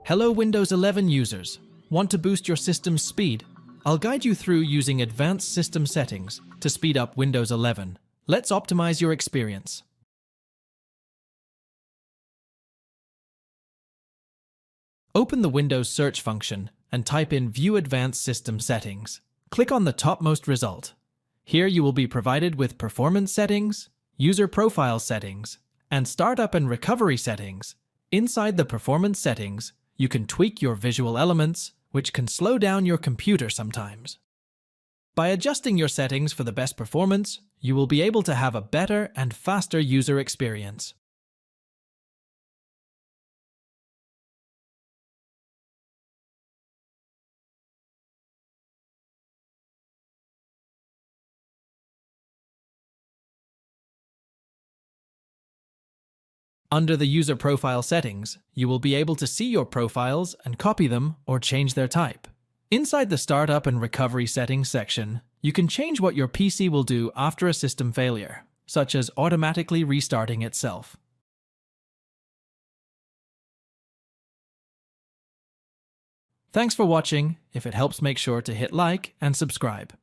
Hello Windows 11 users. Want to boost your system's speed? I'll guide you through using advanced system settings to speed up Windows 11. Let's optimize your experience. Open the Windows search function and type in View Advanced System Settings. Click on the topmost result. Here you will be provided with Performance Settings, User Profile Settings, and Startup and Recovery Settings. Inside the Performance Settings, you can tweak your visual elements, which can slow down your computer sometimes. By adjusting your settings for the best performance, you will be able to have a better and faster user experience. Under the User Profile settings, you will be able to see your profiles and copy them or change their type. Inside the Startup and Recovery Settings section, you can change what your PC will do after a system failure, such as automatically restarting itself. Thanks for watching. If it helps, make sure to hit like and subscribe.